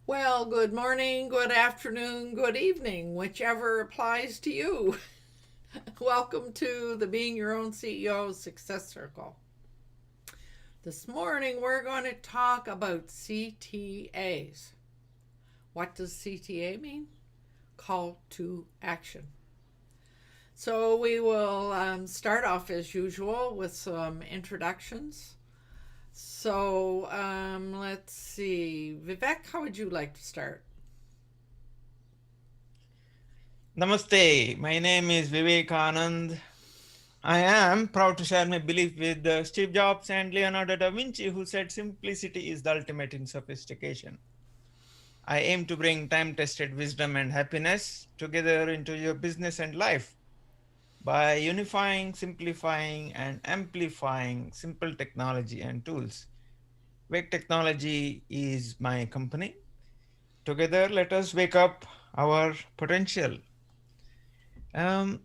Well, good morning, good afternoon, good evening, whichever applies to you. Welcome to the Being Your Own CEO Success Circle. This morning we're going to talk about CTAs. What does CTA mean? Call to action. So we will start off as usual with some introductions. So let's see. Vivek, how would you like to start? Namaste. My name is Vivekanand. I am proud to share my belief with Steve Jobs and Leonardo da Vinci, who said simplicity is the ultimate in sophistication. I aim to bring time-tested wisdom and happiness together into your business and life by unifying, simplifying, and amplifying simple technology and tools. Wake Technology is my company. Together, let us wake up our potential. I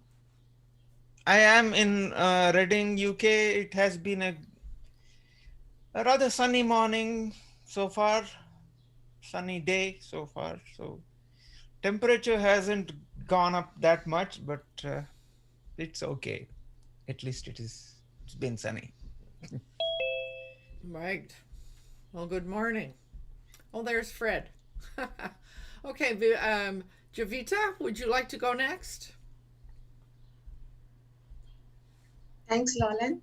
am in Reading, UK. It has been a rather sunny morning so far, sunny day so far. So temperature hasn't gone up that much, but it's okay. At least it's been sunny. Right. Well, good morning. Oh, there's Fred. Okay, Javita, would you like to go next? Thanks, LowellAnn.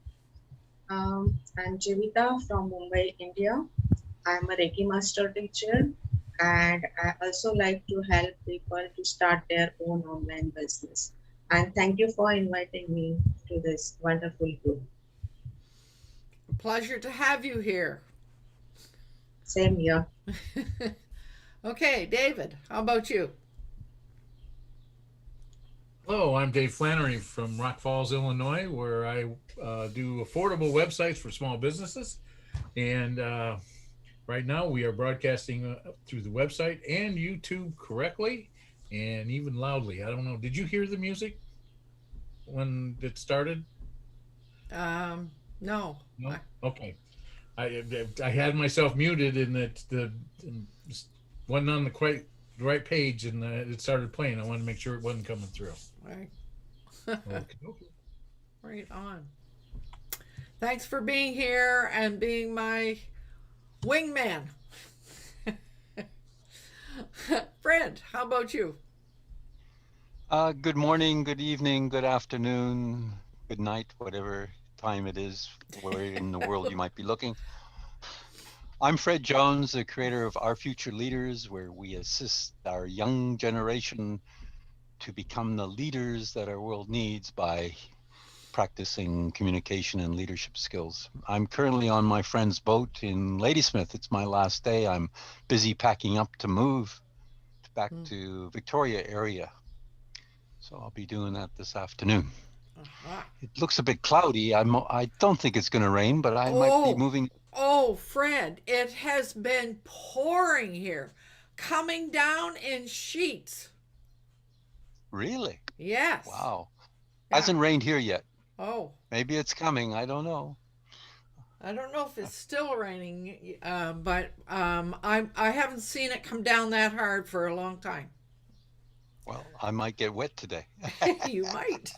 I'm Jivita from Mumbai, India. I'm a Reiki master teacher, and I also like to help people to start their own online business. And thank you for inviting me to this wonderful group. A pleasure to have you here. Same here. Okay, David, how about you? Hello, I'm Dave Flannery from Rock Falls, Illinois, where I do affordable websites for small businesses. And right now we are broadcasting through the website and YouTube correctly and even loudly. I don't know. Did you hear the music when it started? No. No? Okay. I had myself muted and it wasn't on the right page, and it started playing. I wanted to make sure it wasn't coming through. Right. Okay. Right on. Thanks for being here and being my wingman. Fred, how about you? Good morning, good evening, good afternoon, good night, whatever time it is, where in the world you might be looking. I'm Fred Jones, the creator of Our Future Leaders, where we assist our young generation to become the leaders that our world needs by practicing communication and leadership skills. I'm currently on my friend's boat in Ladysmith. It's my last day. I'm busy packing up to move back to Victoria area. So I'll be doing that this afternoon. It looks a bit cloudy. I don't think it's going to rain, but I might be moving. Oh, Fred, it has been pouring here, coming down in sheets. Really? Yes. Wow. Yeah. Hasn't rained here yet. Oh. Maybe it's coming. I don't know. I don't know if it's still raining, but I haven't seen it come down that hard for a long time. Well, I might get wet today. You might.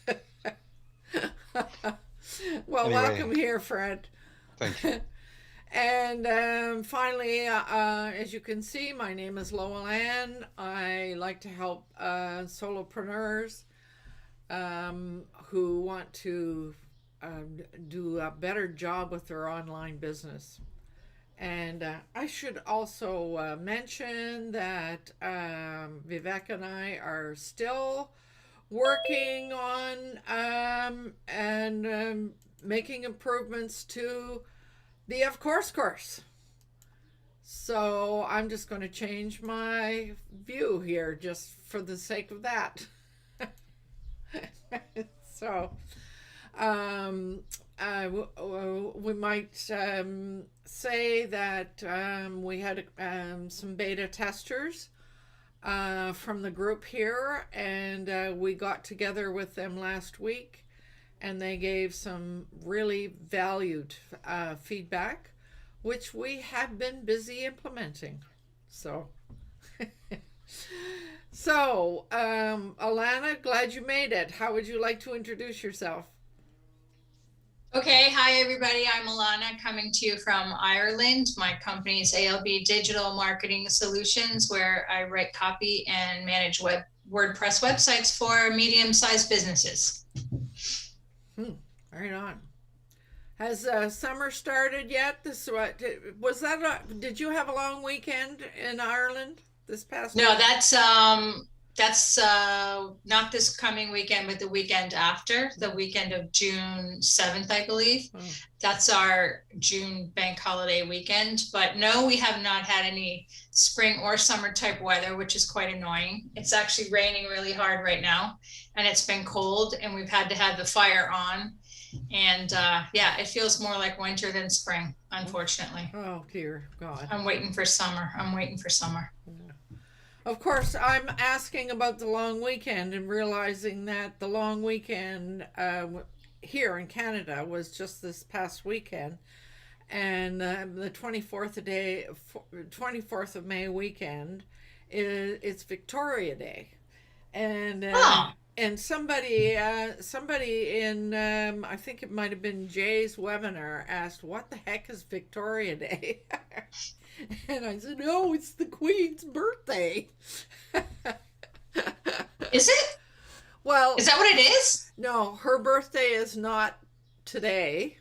Well, Anyway. Welcome here, Fred. Thank you. And finally, as you can see, my name is LowellAnn. I like to help solopreneurs who want to do a better job with their online business. And I should also mention that Vivek and I are still working on and making improvements to the Of Course course. So I'm just going to change my view here just for the sake of that. So we might say that we had some beta testers from the group here, and we got together with them last week, and they gave some really valued feedback, which we have been busy implementing. So so Alana, glad you made it. How would you like to introduce yourself? Okay, hi everybody. I'm Alana, coming to you from Ireland. My company is ALB Digital Marketing Solutions, where I write copy and manage WordPress websites for medium-sized businesses. Right on. Has summer started yet? This was that? Did you have a long weekend in Ireland this past? No, week? that's not this coming weekend, but the weekend after, the weekend of June 7th, I believe. Oh. That's our June bank holiday weekend. But no, we have not had any spring or summer type weather, which is quite annoying. It's actually raining really hard right now, and it's been cold, and we've had to have the fire on. And yeah, it feels more like winter than spring, unfortunately. Oh dear God. I'm waiting for summer. Of course, I'm asking about the long weekend and realizing that the long weekend here in Canada was just this past weekend, and the 24th of May weekend it's Victoria Day, and and somebody in I think it might have been Jay's webinar asked, "What the heck is Victoria Day?" And I said, "No, it's the Queen's birthday." Is it? Well, Is that what it is? no, her birthday is not today,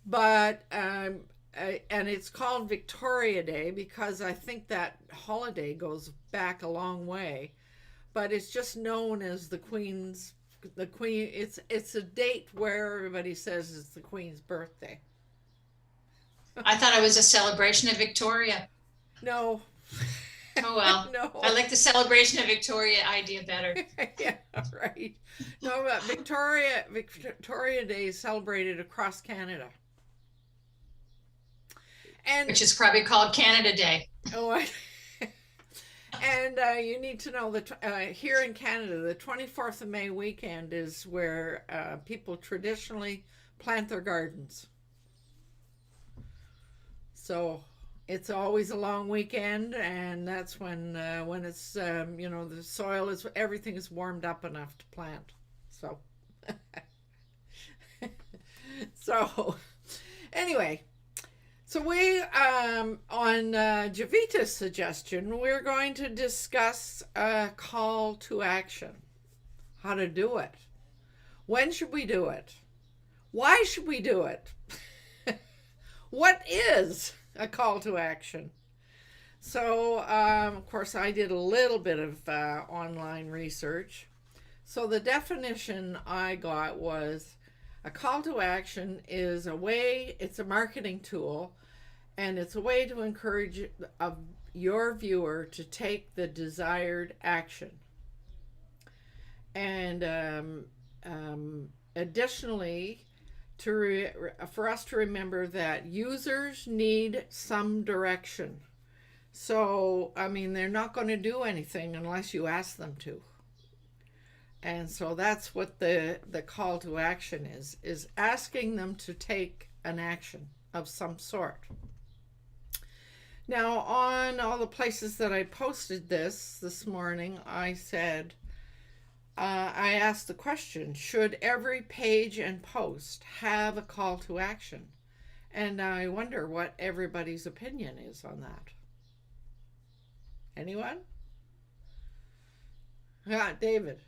but and it's called Victoria Day because I think that holiday goes back a long way, but it's just known as the Queen. It's a date where everybody says it's the Queen's birthday. I thought it was a celebration of Victoria. No. Oh well. No. I like the celebration of Victoria idea better. Yeah, right. No, but Victoria Day is celebrated across Canada. And Which is probably called Canada Day. And you need to know that here in Canada, the 24th of May weekend is where people traditionally plant their gardens. So it's always a long weekend, and that's when it's the soil is, everything is warmed up enough to plant. So so anyway, so we on Javita's suggestion, we're going to discuss a call to action, how to do it, when should we do it, why should we do it. What is a call to action? So, of course, I did a little bit of online research. So the definition I got was a call to action is it's a marketing tool, and it's a way to encourage your viewer to take the desired action. And additionally, for us to remember that users need some direction. So, I mean, they're not going to do anything unless you ask them to. And so that's what the call to action is asking them to take an action of some sort. Now, on all the places that I posted this morning, I said, I asked the question, should every page and post have a call to action? And I wonder what everybody's opinion is on that. Anyone? Yeah, David.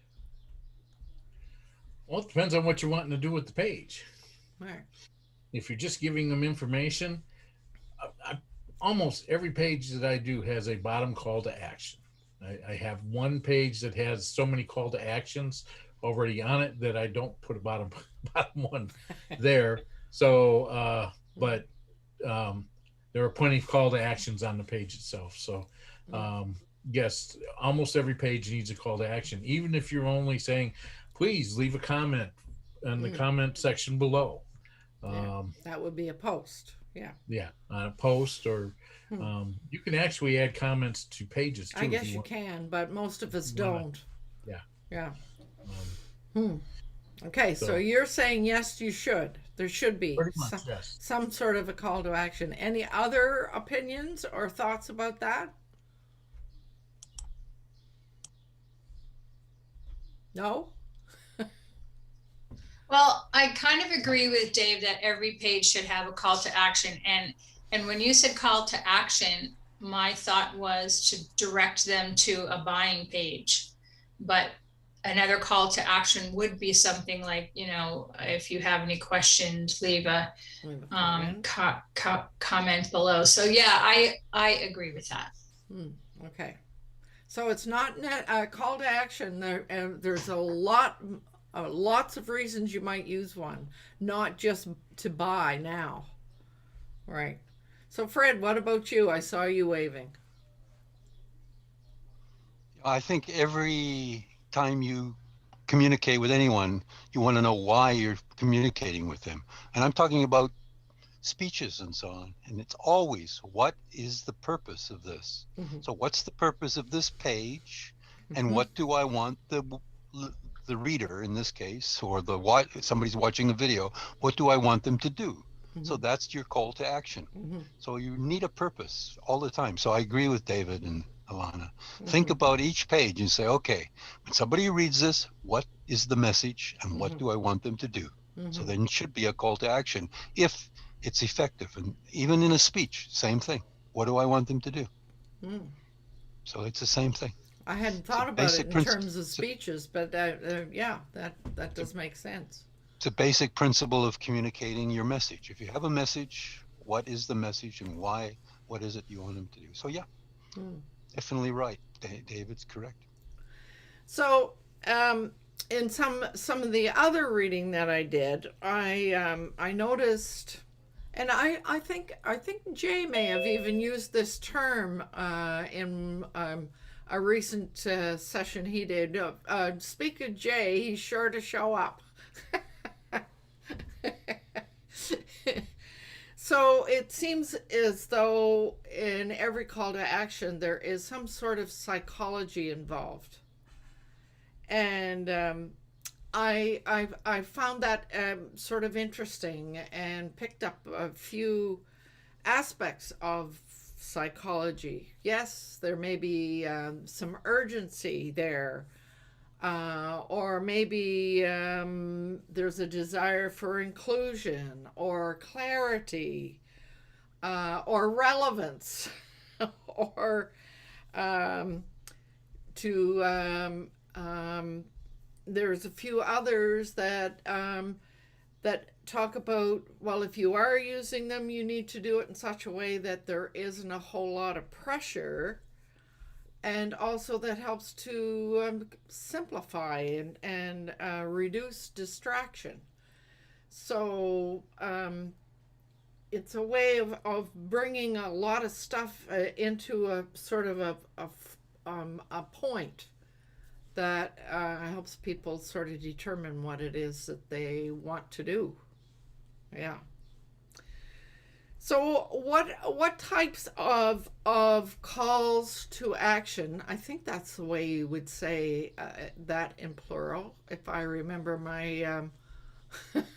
Well, it depends on what you're wanting to do with the page. All right. If you're just giving them information, almost every page that I do has a bottom call to action. I have one page that has so many call to actions already on it that I don't put a bottom one there. So, there are plenty of call to actions on the page itself. So yes, almost every page needs a call to action, even if you're only saying, please leave a comment in the comment section below. That would be a post. Yeah, on a post, or you can actually add comments to pages too. I guess you can, but most of us don't. Yeah. Okay, so you're saying yes, you should. There should be Pretty much, yes. some sort of a call to action. Any other opinions or thoughts about that? No? Well, I kind of agree with Dave that every page should have a call to action. And when you said call to action, my thought was to direct them to a buying page. But another call to action would be something like, you know, if you have any questions, leave a comment below. So yeah, I agree with that. Okay. So it's not a call to action. There's lots of reasons you might use one, not just to buy now. Right. So Fred, what about you? I saw you waving. I think every time you communicate with anyone, you want to know why you're communicating with them. And I'm talking about speeches and so on. And it's always, what is the purpose of this? So what's the purpose of this page? And what do I want the reader, in this case, or somebody's watching a video, what do I want them to do? So that's your call to action. So you need a purpose all the time. So I agree with David and Alana. Think about each page and say, okay, when somebody reads this, what is the message and what do I want them to do? So then it should be a call to action if it's effective. And even in a speech, same thing. What do I want them to do? So it's the same thing. I hadn't thought about it in terms of speeches, but yeah, that does make sense. It's a basic principle of communicating your message. If you have a message, what is the message and why? What is it you want them to do? So yeah, definitely right. David's correct. So in some of the other reading that I did, I noticed, and I think Jay may have even used this term in a recent session he did. Speak of Jay, he's sure to show up. So it seems as though in every call to action there is some sort of psychology involved, and I found that sort of interesting and picked up a few aspects of psychology. Yes, there may be some urgency there. Or maybe there's a desire for inclusion or clarity or relevance or there's a few others that talk about, well, if you are using them, you need to do it in such a way that there isn't a whole lot of pressure. And also that helps to simplify and reduce distraction. So it's a way of bringing a lot of stuff into a sort of a point that helps people sort of determine what it is that they want to do. Yeah. So what types of calls to action? I think that's the way you would say that in plural, if I remember my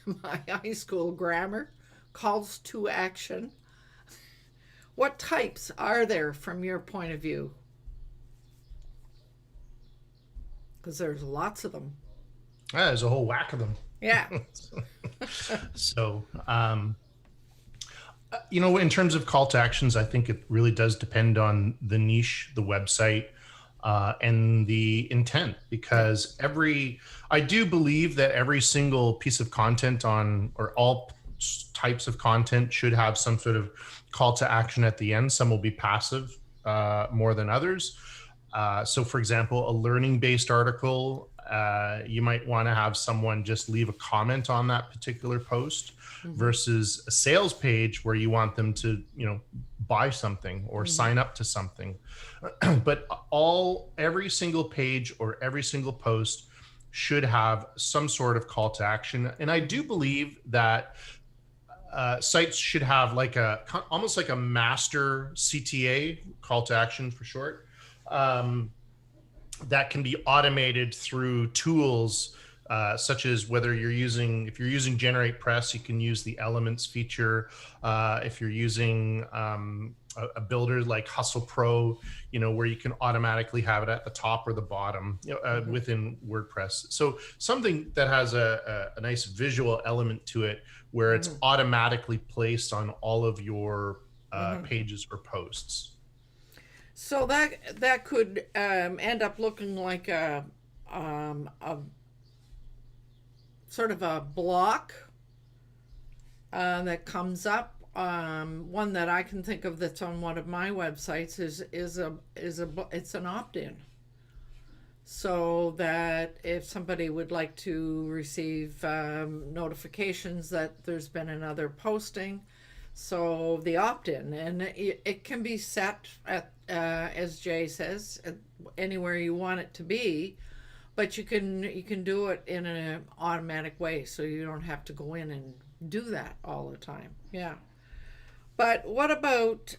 my high school grammar. Calls to action. What types are there from your point of view? Because there's lots of them. There's a whole whack of them. Yeah. So, you know, in terms of call to actions, I think it really does depend on the niche, the website, and the intent, because I do believe that every single piece of content or all types of content should have some sort of call to action at the end. Some will be passive more than others. So for example, a learning-based article you might want to have someone just leave a comment on that particular post versus a sales page where you want them to, buy something or sign up to something. But every single page or every single post should have some sort of call to action. And I do believe that sites should have almost like a master CTA, call to action for short, that can be automated through tools such as if you're using Generate Press, you can use the Elements feature. If you're using a builder like Hustle Pro, where you can automatically have it at the top or the bottom within WordPress. So something that has a nice visual element to it, where it's automatically placed on all of your pages or posts. So that could end up looking like a sort of a block that comes up. One that I can think of that's on one of my websites it's an opt-in, so that if somebody would like to receive notifications that there's been another posting, so the opt-in, and it can be set at as Jay says, anywhere you want it to be, but you can do it in an automatic way, so you don't have to go in and do that all the time. Yeah. But what about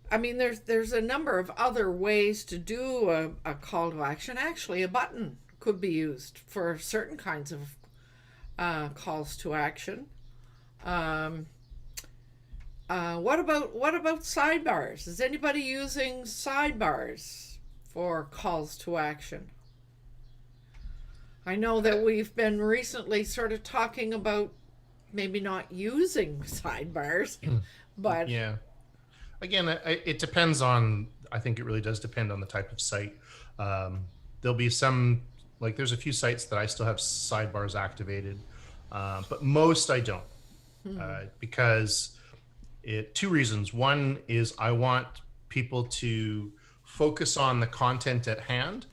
there's a number of other ways to do a call to action. Actually, a button could be used for certain kinds of calls to action. What about sidebars? Is anybody using sidebars for calls to action? I know that we've been recently sort of talking about maybe not using sidebars, but yeah. Again, it depends on. I think it really does depend on the type of site. There'll be some, there's a few sites that I still have sidebars activated, but most I don't, because two reasons. One is I want people to focus on the content at hand,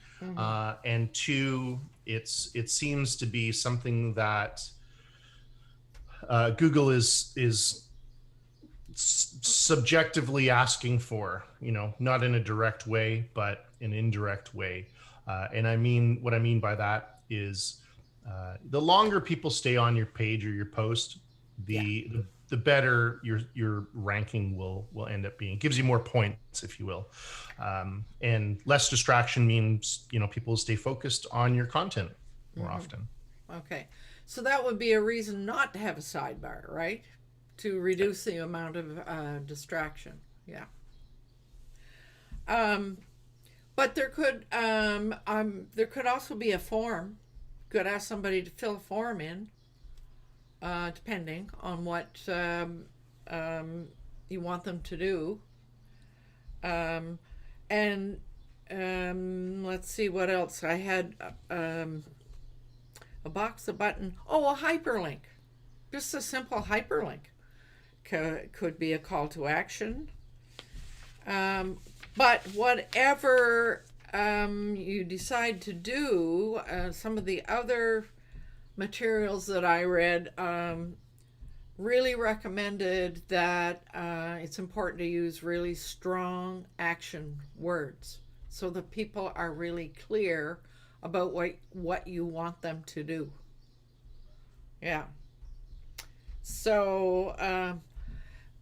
and two, it seems to be something that Google is subjectively asking for, not in a direct way, but an indirect way. And what I mean by that is the longer people stay on your page or your post, the better your ranking will end up being. It gives you more points, if you will. And less distraction means, people stay focused on your content more often. Okay. So that would be a reason not to have a sidebar, right? To reduce the amount of distraction. Yeah. But there could also be a form. Could ask somebody to fill a form in, depending on what you want them to do. And let's see what else. I had a box, a button. Oh, a hyperlink. Just a simple hyperlink could be a call to action. But whatever you decide to do, some of the other materials that I read really recommended that it's important to use really strong action words so that people are really clear about what you want them to do. Yeah. So,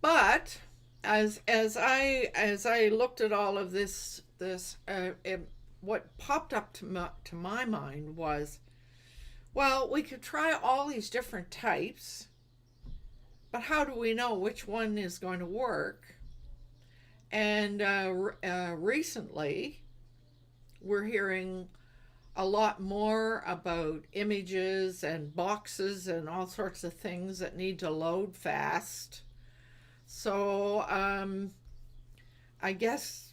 but as I looked at all of this, what popped up to my mind was, well, we could try all these different types, but how do we know which one is going to work? And recently, we're hearing a lot more about images and boxes and all sorts of things that need to load fast. So I guess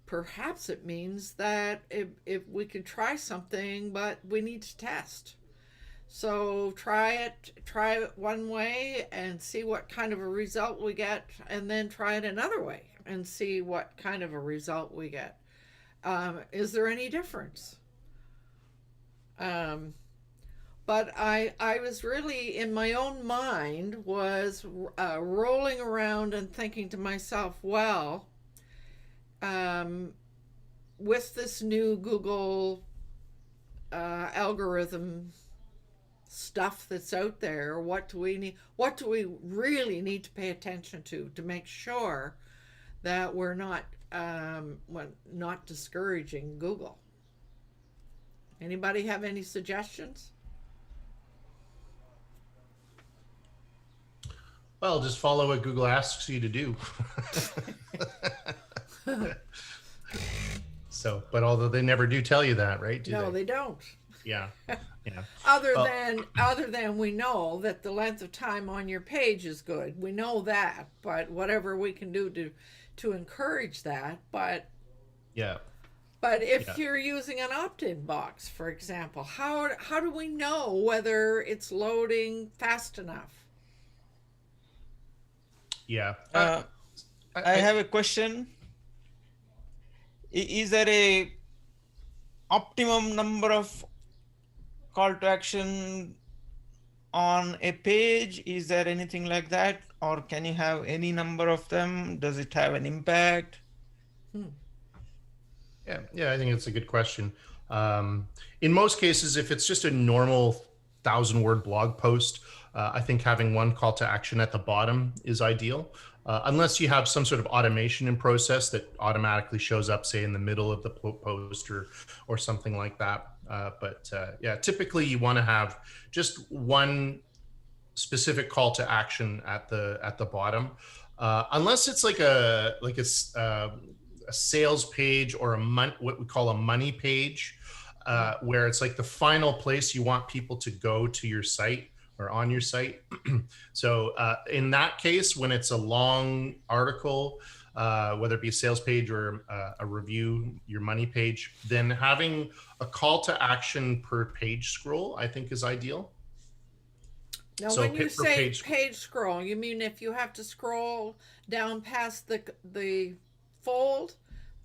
perhaps it means that if we could try something, but we need to test. So try it one way and see what kind of a result we get, and then try it another way and see what kind of a result we get. Is there any difference? But I was really, in my own mind, was rolling around and thinking to myself, well, with this new Google algorithm stuff that's out there, what do we really need to pay attention to make sure that we're not discouraging Google? Anybody have any suggestions? Well, just follow what Google asks you to do. So, but although they never do tell you that, right? No, they don't. Yeah. Yeah. Other than we know that the length of time on your page is good. We know that, but whatever we can do to encourage that, but Yeah. But if you're using an opt-in box, for example, how do we know whether it's loading fast enough? Yeah. I have a question. Is there a optimum number of call to action on a page? Is there anything like that? Or can you have any number of them? Does it have an impact? Yeah, I think it's a good question. In most cases, if it's just a normal 1,000-word blog post, I think having one call to action at the bottom is ideal, unless you have some sort of automation in process that automatically shows up, say, in the middle of the post or something like that. But yeah, typically you want to have just one specific call to action at the bottom, unless it's like a sales page or what we call a money page, where it's like the final place you want people to go to your site or on your site. So in that case, when it's a long article, whether it be a sales page or a review, your money page, then having a call to action per page scroll, I think, is ideal. Now, so when you say page scroll, you mean if you have to scroll down past the fold,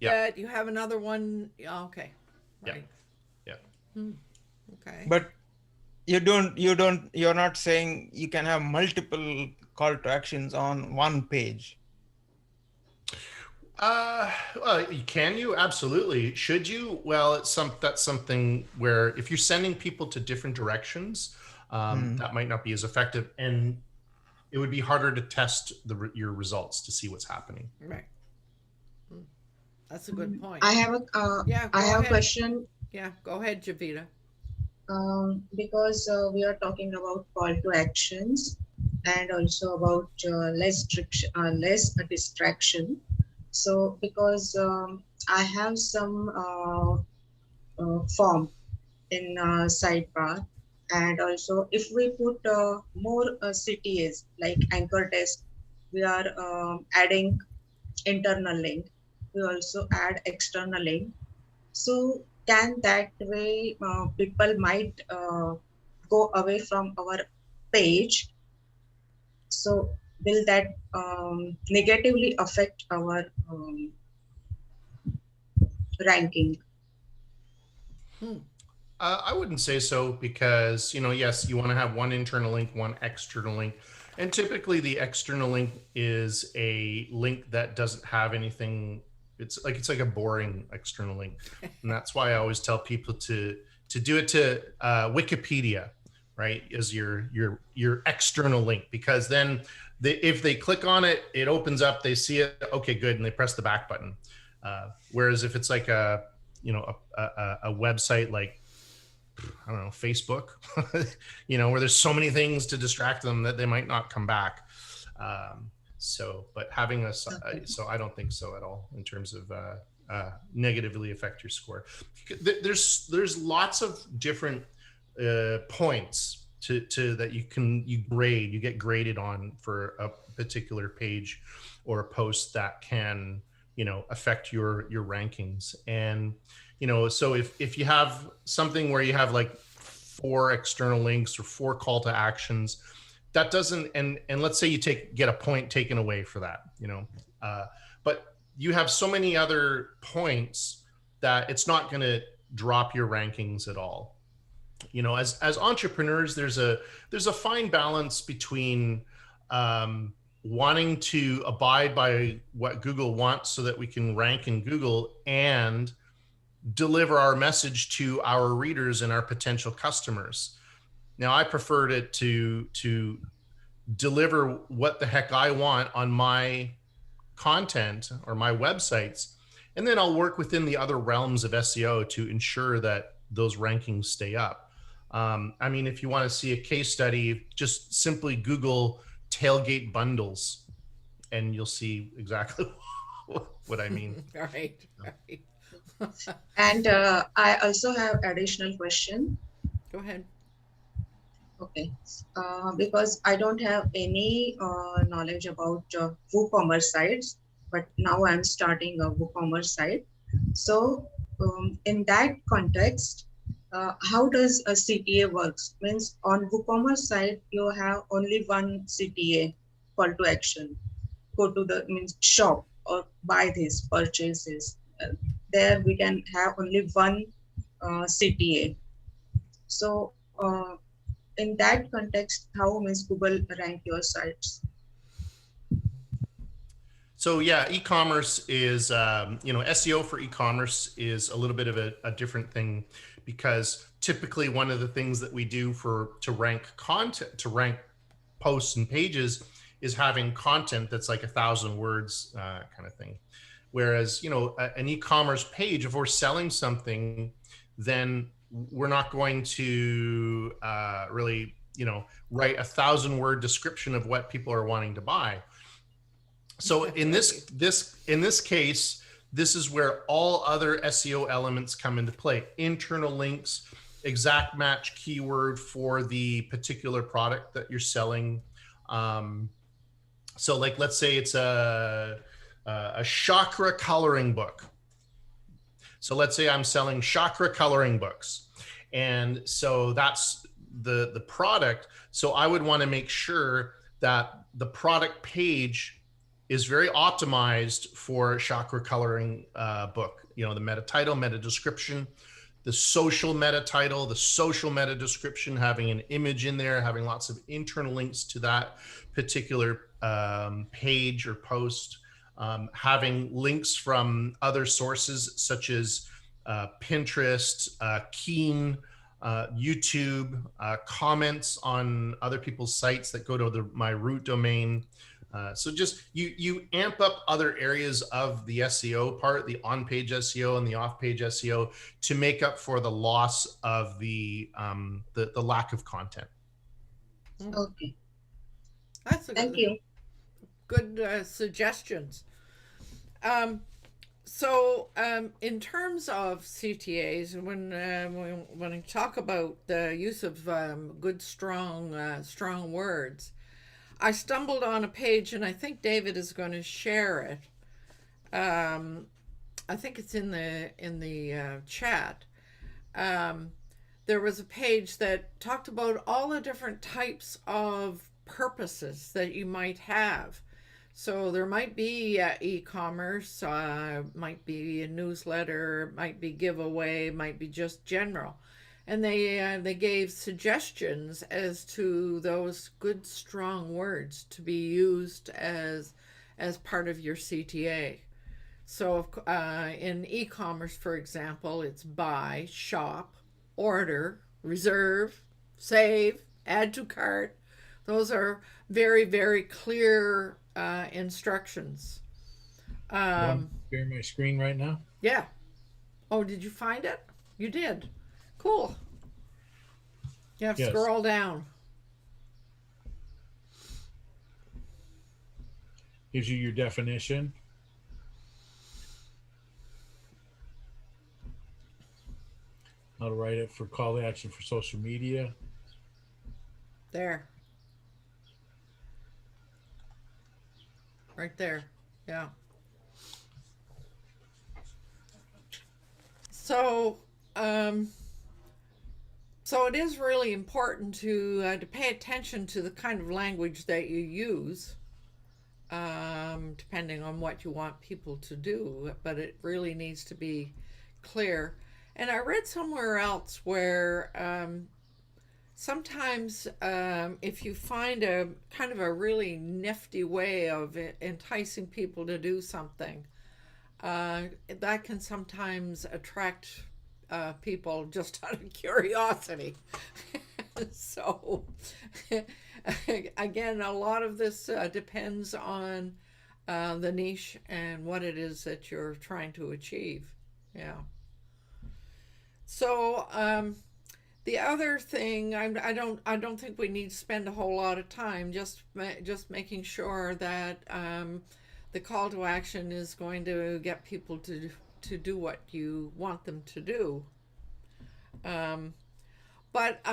that you have another one? Okay. Right. Yeah. Okay. But you're not saying you can have multiple call to actions on one page. Well, can you? Absolutely. Should you? Well, that's something where if you're sending people to different directions, that might not be as effective, and it would be harder to test your results to see what's happening. Right. That's a good point. I have a question. Yeah, go ahead, Javita. Because we are talking about call to actions and also about less distraction. So because I have some form in sidebar, and also if we put more CTAs like anchor text, we are adding internal link. We also add external link. So can that way people might go away from our page? So will that negatively affect our ranking? I wouldn't say so, because, yes, you want to have one internal link, one external link. And typically the external link is a link that doesn't have anything. It's like a boring external link. And that's why I always tell people to do it to Wikipedia, right, as your external link, because then if they click on it, it opens up, they see it, okay, good, and they press the back button. Whereas if it's like a website like, I don't know, Facebook, where there's so many things to distract them that they might not come back. But having so I don't think so at all in terms of negatively affect your score. There's lots of different points to that you get graded on for a particular page or a post that can affect your rankings. And so if you have something where you have like 4 external links or 4 call to actions, that doesn't, and let's say you get a point taken away for that, but you have so many other points that it's not going to drop your rankings at all. you know, as entrepreneurs, there's a fine balance between wanting to abide by what Google wants so that we can rank in Google and deliver our message to our readers and our potential customers. Now, I preferred it to deliver what the heck I want on my content or my websites, and then I'll work within the other realms of SEO to ensure that those rankings stay up. I mean, if you want to see a case study, just simply Google tailgate bundles, and you'll see exactly what I mean. Right, right. And I also have additional question. Go ahead. Okay, because I don't have any knowledge about WooCommerce sites, but now I'm starting a WooCommerce site. So in that context, how does a CTA works? Means on WooCommerce site, you have only one CTA, call to action. Go to the means shop or buy this, purchases. There we can have only one CTA. So in that context, how means Google rank your sites? So yeah, e-commerce is, you know, SEO for e-commerce is a little bit of a different thing, because typically one of the things that we do to rank content, to rank posts and pages, is having content that's like 1,000 words kind of thing. Whereas, you know, an e-commerce page, if we're selling something, then we're not going to really, you know, write 1,000-word description of what people are wanting to buy. So in this case, this is where all other SEO elements come into play. Internal links, exact match keyword for the particular product that you're selling. So like, let's say it's a chakra coloring book. So let's say I'm selling chakra coloring books. And so that's the product. So I would want to make sure that the product page is very optimized for chakra coloring book. You know, the meta title, meta description, the social meta title, the social meta description, having an image in there, having lots of internal links to that particular page or post, having links from other sources such as Pinterest, Keen, YouTube, comments on other people's sites that go to my root domain. So just you amp up other areas of the SEO part, the on-page SEO and the off-page SEO, to make up for the loss of the lack of content. Okay, That's a thank you. good suggestions. So in terms of CTAs, when I talk about the use of good, strong words, I stumbled on a page, and I think David is going to share it. I think it's in the chat. There was a page that talked about all the different types of purposes that you might have. So there might be e-commerce, might be a newsletter, might be giveaway, might be just general. And they gave suggestions as to those good, strong words to be used as part of your CTA. So in e-commerce, for example, it's buy, shop, order, reserve, save, add to cart. Those are very, very clear instructions. Want to share my screen right now? Yeah. Oh, did you find it? You did. Cool. You have to Yes. scroll down. Gives you your definition. How to write it for call to action for social media. There. Right there. Yeah. So, so it is really important to pay attention to the kind of language that you use, depending on what you want people to do. But it really needs to be clear. And I read somewhere else where sometimes if you find a kind of a really nifty way of enticing people to do something, that can sometimes attract people just out of curiosity. So, again, a lot of this depends on the niche and what it is that you're trying to achieve. Yeah. So, the other thing, I don't think we need to spend a whole lot of time just making sure that the call to action is going to get people to do what you want them to do. But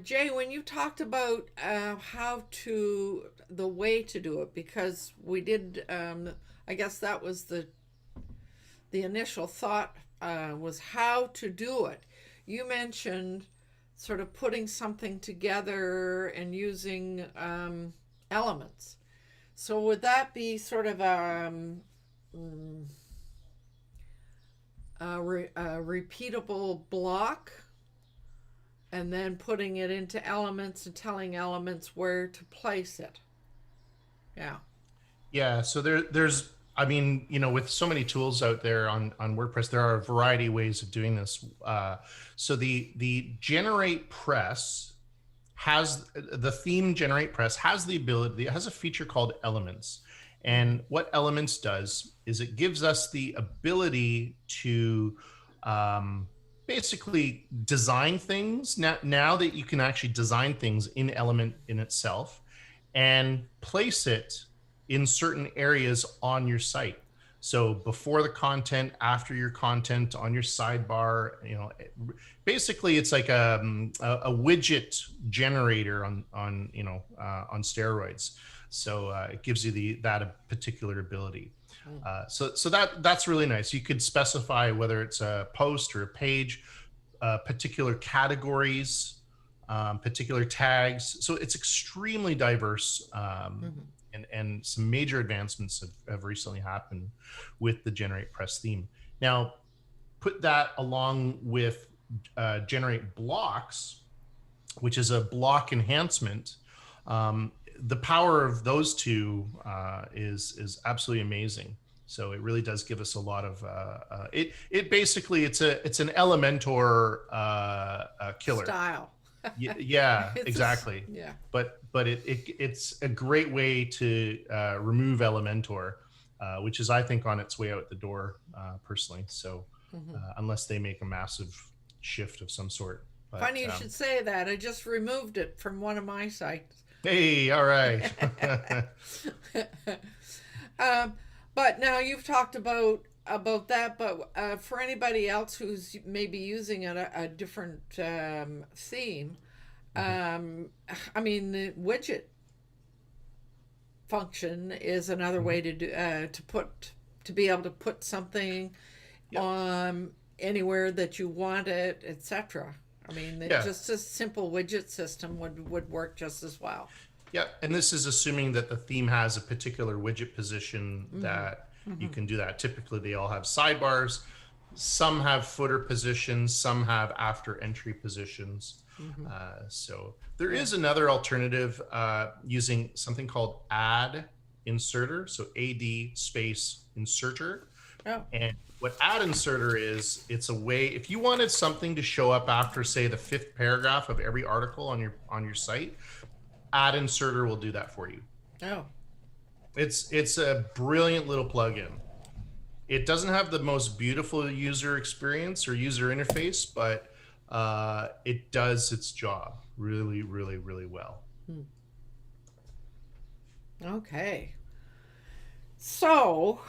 Jay, when you talked about the way to do it, because we did, I guess that was the initial thought was how to do it. You mentioned sort of putting something together and using elements. So would that be sort of a repeatable block, and then putting it into elements and telling elements where to place it? Yeah. Yeah. So there's, I mean, with so many tools out there on WordPress, there are a variety of ways of doing this. So the Generate Press the theme Generate Press has the ability, it has a feature called Elements. And what Elements does is it gives us the ability to basically design things now that you can actually design things in Element in itself and place it in certain areas on your site. So before the content, after your content, on your sidebar, basically it's like a widget generator on steroids. So it gives you that particular ability. So that's really nice. You could specify whether it's a post or a page, particular categories, particular tags. So it's extremely diverse. And some major advancements have recently happened with the Generate Press theme. Now, put that along with Generate Blocks, which is a block enhancement. The power of those two is absolutely amazing. So it really does give us a lot of it basically it's an Elementor killer Style. Yeah, exactly. Yeah. But it's a great way to remove Elementor, which is, I think, on its way out the door, personally. So unless they make a massive shift of some sort. But, funny you should say that. I just removed it from one of my sites. Hey, all right. But now you've talked about that, but for anybody else who's maybe using a different theme, I mean, the widget function is another way to do to be able to put something on anywhere that you want it, etc. I mean, just a simple widget system would work just as well. Yeah, and this is assuming that the theme has a particular widget position that you can do that. Typically, they all have sidebars. Some have footer positions. Some have after entry positions. So there is another alternative using something called Add Inserter. So AD space Inserter. Oh. And what Add Inserter is, it's a way, if you wanted something to show up after, say, the 5th paragraph of every article on your site, Add Inserter will do that for you. Oh. It's a brilliant little plugin. It doesn't have the most beautiful user experience or user interface, but it does its job really, really, really well. Okay. So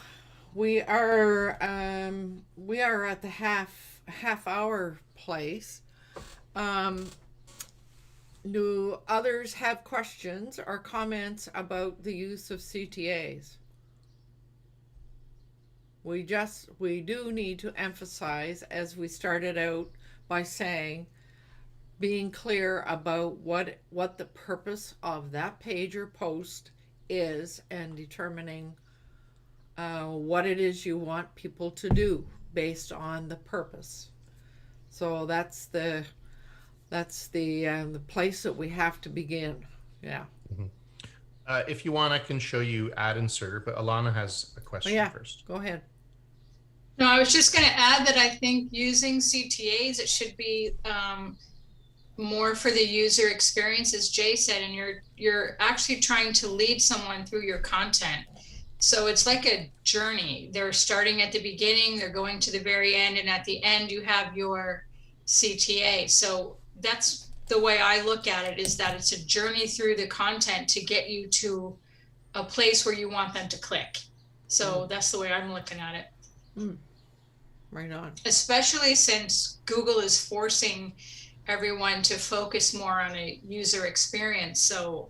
we are at the half hour place. Do others have questions or comments about the use of CTAs? We do need to emphasize, as we started out by saying, being clear about what the purpose of that page or post is, and determining what it is you want people to do based on the purpose. So that's the place that we have to begin. Yeah. If you want, I can show you Ad Inserter, but Alana has a Oh, question yeah. first. Go ahead. No, I was just going to add that I think using CTAs, it should be more for the user experience, as Jay said, and you're actually trying to lead someone through your content. So it's like a journey. They're starting at the beginning, they're going to the very end, and at the end you have your CTA. So that's the way I look at it, is that it's a journey through the content to get you to a place where you want them to click. So that's the way I'm looking at it. Right on. Especially since Google is forcing everyone to focus more on a user experience. So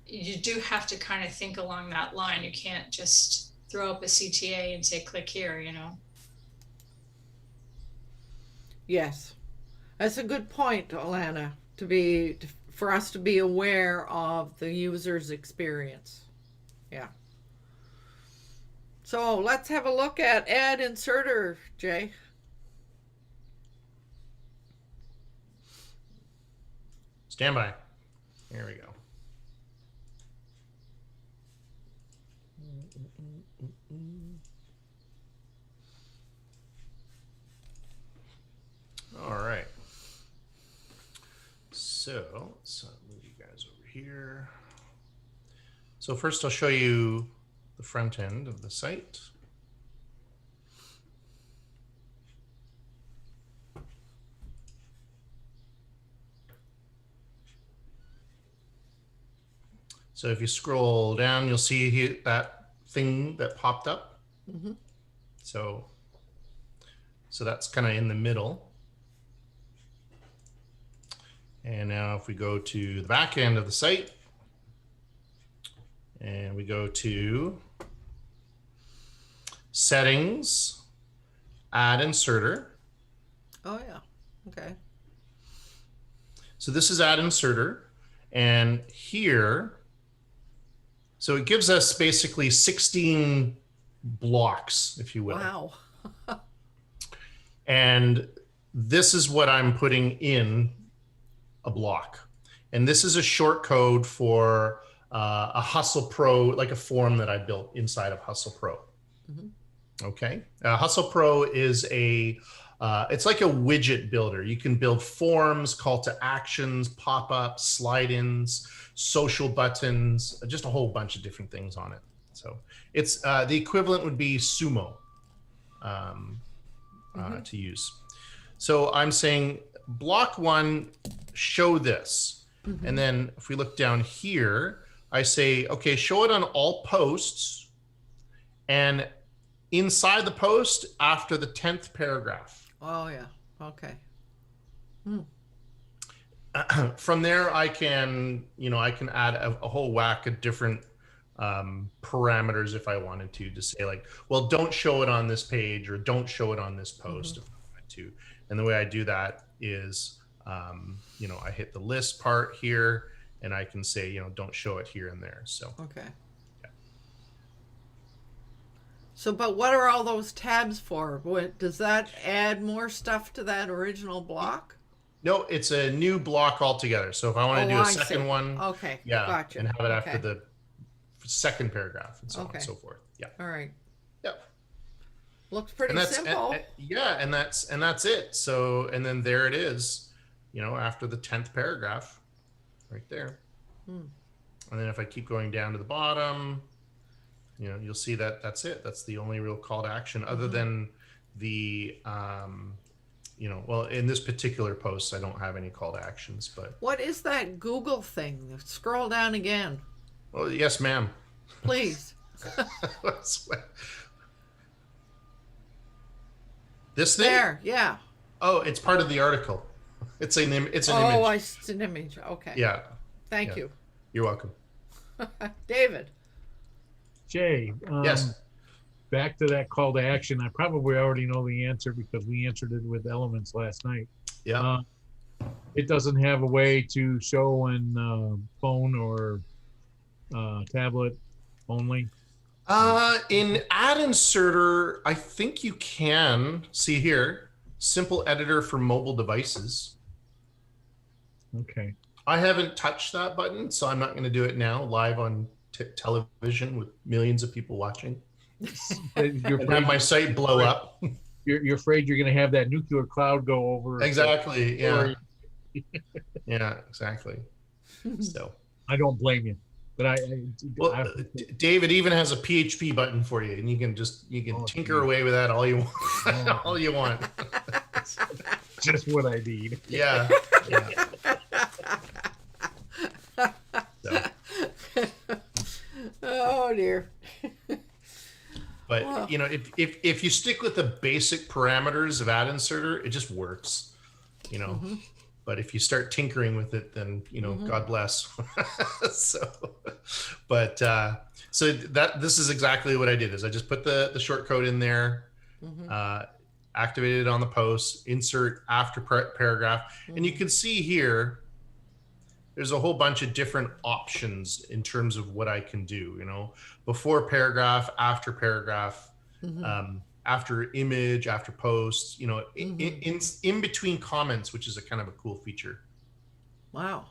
you do have to kind of think along that line. You can't just throw up a CTA and say, click here, you know? Yes. That's a good point, Alana, for us to be aware of the user's experience. Yeah. So let's have a look at Ad Inserter, Jay. Stand by. Here we go. All right. So let's move you guys over here. So first I'll show you the front end of the site. So if you scroll down, you'll see here that thing that popped up. Mm-hmm. So that's kind of in the middle. And now if we go to the back end of the site and we go to settings, Ad Inserter. Oh, yeah. Okay. So this is Ad Inserter. And here, so it gives us basically 16 blocks, if you will. Wow. And this is what I'm putting in a block. And this is a short code for a Hustle Pro, like a form that I built inside of Hustle Pro. Mm-hmm. Okay. Hustle Pro is it's like a widget builder. You can build forms, call to actions, pop-ups, slide-ins, social buttons, just a whole bunch of different things on it. So it's the equivalent would be Sumo to use. So I'm saying block one, show this. Mm-hmm. And then if we look down here, I say, okay, show it on all posts and inside the post after the 10th paragraph. Oh, yeah. Okay. From there, I can add a whole whack of different parameters if I wanted to say like, well, don't show it on this page or don't show it on this post if I wanted to. And the way I do that is, I hit the list part here and I can say, don't show it here and there. So, okay. Yeah. So, but what are all those tabs for? Does that add more stuff to that original block? No, it's a new block altogether. So if I want to do a second one, okay, yeah, gotcha. And have it after the second paragraph and so on and so forth. Yeah. All right. Yep. Looks pretty simple. And that's it. So, and then there it is, after the 10th paragraph right there. And then if I keep going down to the bottom, you'll see that that's it. That's the only real call to action other than the, well, in this particular post, I don't have any call to actions, but. What is that Google thing? Scroll down again. Well, yes, ma'am. Please. This thing? There, yeah. Oh, it's part of the article. It's an image. It's an image. Okay. Yeah. Thank you. You're welcome. David. Jay. Yes. Back to that call to action. I probably already know the answer because we answered it with Elements last night. Yeah. It doesn't have a way to show on phone or tablet only. In Ad Inserter, I think you can see here. simple editor for mobile devices. Okay. I haven't touched that button, so I'm not going to do it now live on television with millions of people watching. You're And have my afraid, site blow up. you're afraid you're going to have that nuclear cloud go over. Exactly. Yeah. Yeah, exactly. So I don't blame you, but well, David even has a PHP button for you, and you can tinker away with that all you want. All you want. Just what I need. Yeah. Yeah. So. Oh dear. But Wow. you know, if you stick with the basic parameters of ad inserter, it just works. You know. Mm-hmm. But if you start tinkering with it, then you know, Mm-hmm. God bless. So this is exactly what I did. Is I just put the short code in there, Mm-hmm. activated it on the post, insert after paragraph, and you can see here. There's a whole bunch of different options in terms of what I can do. You know, before paragraph, after paragraph. Mm-hmm. After image, after post, you know, in between comments, which is a kind of a cool feature. Wow.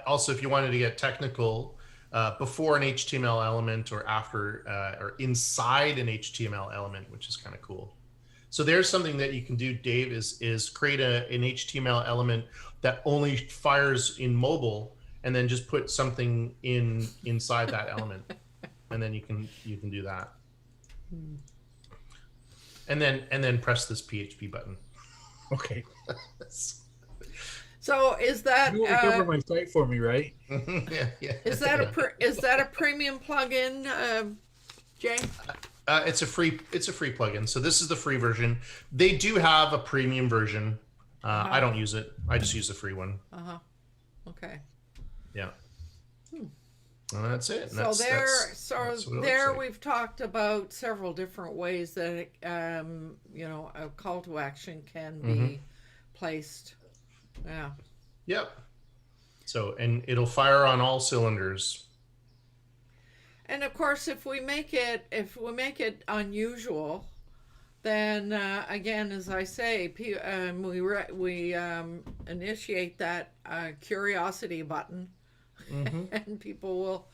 Also, if you wanted to get technical, before an HTML element or after or inside an HTML element, which is kind of cool. So there's something that you can do, Dave, is create an HTML element that only fires in mobile, and then just put something inside that element, and then you can do that. And then press this PHP button. Okay. So is that You will cover my site for me, right? Yeah. is that a premium plugin, Jay? It's a free plugin. So this is the free version. They do have a premium version. I don't use it. I just use the free one. Okay. Yeah. And that's it. And So that's what it looks like. we've talked about several different ways that you know, a call to action can be placed. Yeah. Yep. So, and it'll fire on all cylinders. And of course, if we make it unusual, then again, as I say, we initiate that curiosity button, and people will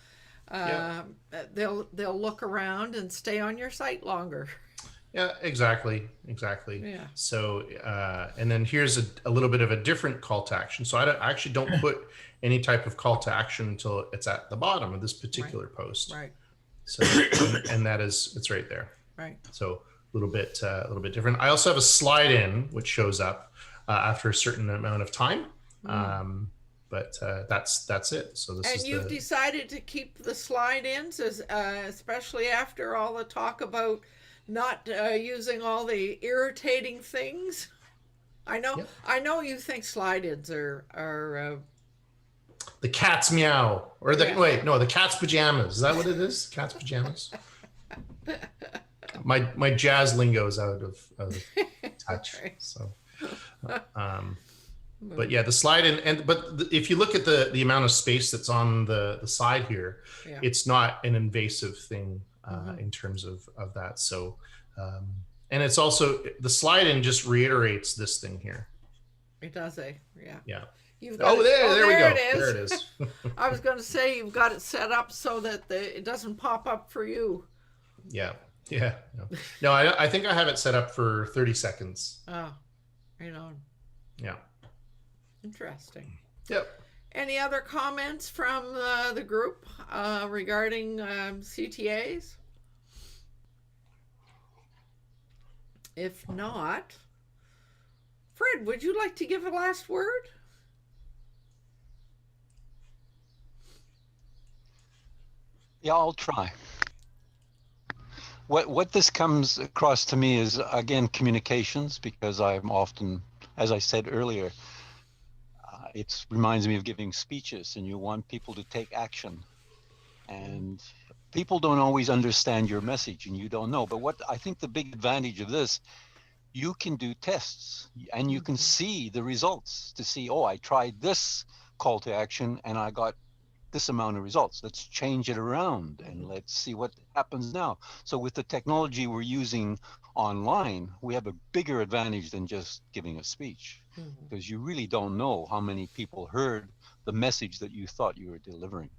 they'll look around and stay on your site longer. Yeah, exactly. Yeah. So, and then here's a little bit of a different call to action. So I actually don't put any type of call to action until it's at the bottom of this particular post. Right. So, and it's right there. Right. So a little bit different. I also have a slide in which shows up after a certain amount of time. But that's it. So this is. And you've decided to keep the slide-ins, especially after all the talk about not using all the irritating things. I know you think slide-ins are the cat's meow, or the cat's pajamas. Is that what it is? Cat's pajamas. My jazz lingo is out of touch. Right. So, but yeah, the slide in, but if you look at the amount of space that's on the side here, it's not an invasive thing in terms of that. So, and it's also the slide in just reiterates this thing here. It does, yeah. Yeah. There we go. It is. There it is. I was going to say you've got it set up so that it doesn't pop up for you. Yeah. No, I think I have it set up for 30 seconds. Oh, right on. Yeah. Interesting. Yep. Any other comments from the group regarding CTAs? If not, Fred, would you like to give a last word? Yeah, I'll try. What this comes across to me is, again, communications, because I'm often, as I said earlier, it reminds me of giving speeches, and you want people to take action. And people don't always understand your message, and you don't know. But what I think the big advantage of this, you can do tests, and you can see the results to see, oh, I tried this call to action, and I got this amount of results. Let's change it around and let's see what happens now. So with the technology we're using online, we have a bigger advantage than just giving a speech, because you really don't know how many people heard the message that you thought you were delivering.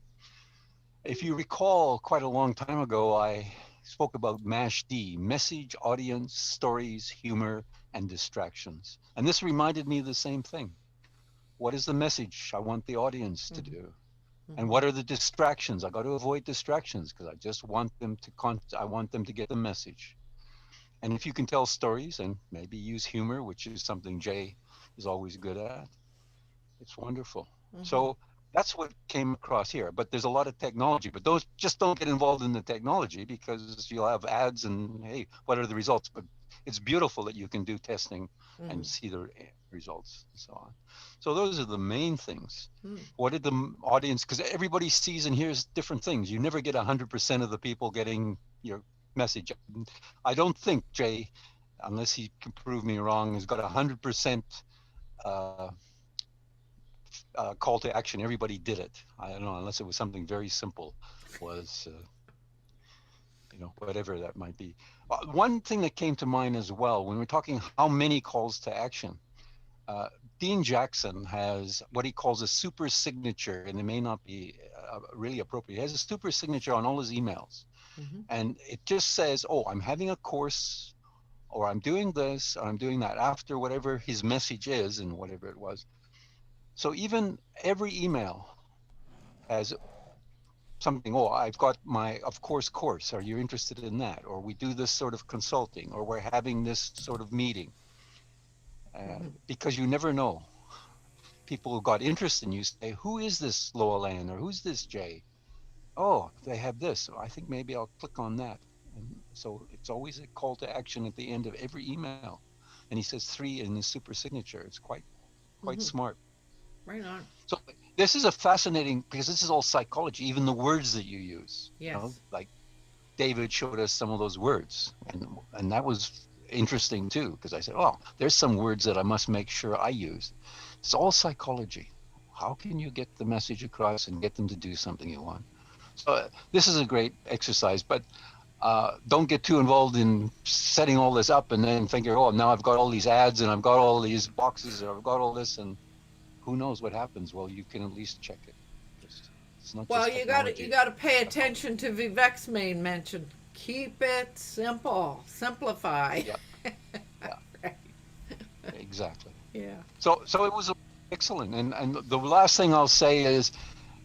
If you recall, quite a long time ago, I spoke about MASH-D, message, audience, stories, humor, and distractions. And this reminded me of the same thing. What is the message I want the audience to do? And what are the distractions? I got to avoid distractions because I just want them to get the message. And if you can tell stories and maybe use humor, which is something Jay is always good at, it's wonderful. So that's what came across here. But there's a lot of technology, but those just don't get involved in the technology because you'll have ads and, hey, what are the results? But it's beautiful that you can do testing and see the results and so on. So those are the main things. What did the audience, because everybody sees and hears different things. You never get 100% of the people getting your message. I don't think Jay, unless he can prove me wrong, has got 100% call to action. Everybody did it. I don't know, unless it was something very simple, was whatever that might be. One thing that came to mind as well, when we're talking how many calls to action, Dean Jackson has what he calls a super signature, and it may not be really appropriate. He has a super signature on all his emails. And it just says, oh, I'm having a course, or I'm doing this, or I'm doing that, after whatever his message is and whatever it was. So even every email has something, oh, I've got my of course. Are you interested in that? Or we do this sort of consulting, or we're having this sort of meeting. Because you never know. People who got interest in you say, who is this LowellAnn, or who's this Jay? Oh, they have this. So I think maybe I'll click on that. And so it's always a call to action at the end of every email. And he says 3 in his super signature. It's quite smart. Right on. So this is a fascinating, because this is all psychology, even the words that you use. Yes. Like David showed us some of those words, and that was interesting too, because I said, oh, there's some words that I must make sure I use. It's all psychology. How can you get the message across and get them to do something you want? So this is a great exercise, but don't get too involved in setting all this up and then thinking, oh, now I've got all these ads and I've got all these boxes and I've got all this, and who knows what happens. Well, you can at least check it. It's not Well, just you technology. got to pay attention to Vivek's main mention. Keep it simple. Simplify. Yeah. Right. Exactly. Yeah. So it was excellent. And the last thing I'll say is,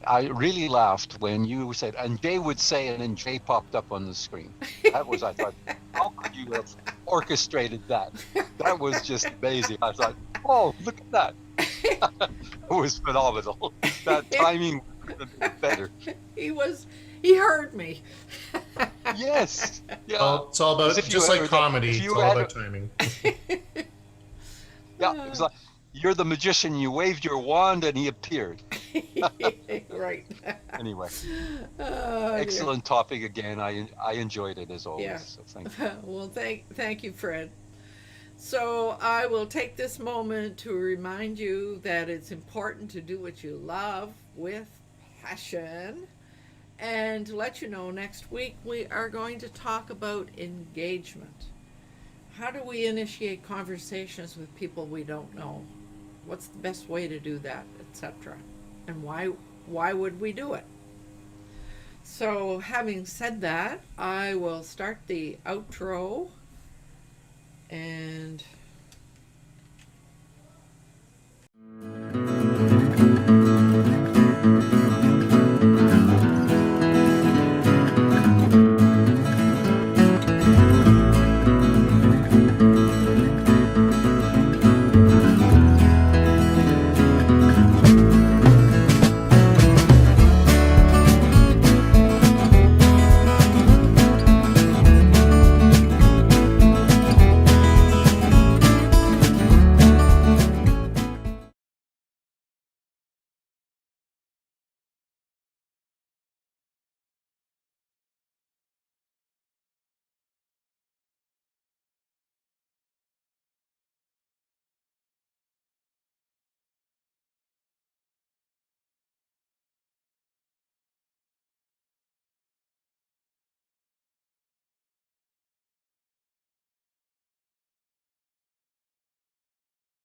I really laughed when you said, and Jay would say, and then Jay popped up on the screen. That was, I thought, how could you have orchestrated that? That was just amazing. I thought, oh, look at that. It was phenomenal. That timing was better. He heard me. Yes. Yeah. Well, it's all about, just like comedy, it's all about timing. Yeah, it was like, you're the magician, you waved your wand and he appeared. Right. Anyway, excellent topic again. I enjoyed it as always. Yeah. So thank you. Well, thank you, Fred. So I will take this moment to remind you that it's important to do what you love with passion, and to let you know next week we are going to talk about engagement. How do we initiate conversations with people we don't know? What's the best way to do that, etc.? And why would we do it? So having said that, I will start the outro, and